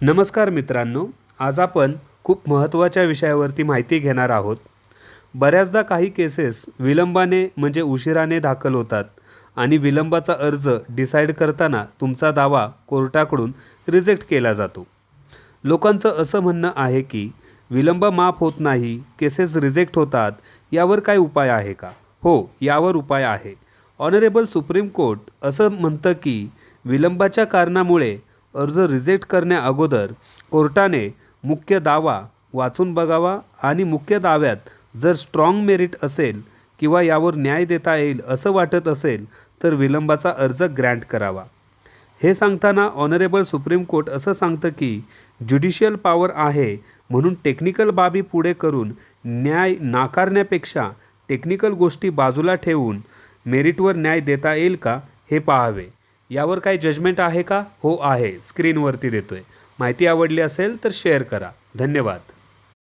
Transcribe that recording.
नमस्कार मित्रांनो, आज आपण खूप महत्त्वाच्या विषयावरती माहिती घेणार आहोत. बऱ्याचदा काही केसेस विलंबाने म्हणजे उशिराने दाखल होतात आणि विलंबाचा अर्ज डिसाईड करताना तुमचा दावा कोर्टाकडून रिजेक्ट केला जातो. लोकांचं असं म्हणणं आहे की विलंब माफ होत नाही, केसेस रिजेक्ट होतात. यावर काय उपाय आहे का? हो, यावर उपाय आहे. ऑनरेबल सुप्रीम कोर्ट असं म्हणतं की विलंबाच्या कारणामुळे अर्ज रिजेक्ट करण्याअगोदर कोर्टाने मुख्य दावा वाचून बघावा आणि मुख्य दाव्यात जर स्ट्रॉंग मेरिट असेल किंवा यावर न्याय देता येईल असं वाटत असेल तर विलंबाचा अर्ज ग्रँट करावा. हे सांगताना ऑनरेबल सुप्रीम कोर्ट असं सांगतं की ज्युडिशियल पॉवर आहे म्हणून टेक्निकल बाबी पुढे करून न्याय नाकारण्यापेक्षा टेक्निकल गोष्टी बाजूला ठेवून मेरिटवर न्याय देता येईल का हे पाहावे. यावर काही जजमेंट आहे का? हो आहे, स्क्रीनवरती देतोय. माहिती आवडली असेल तर शेअर करा. धन्यवाद.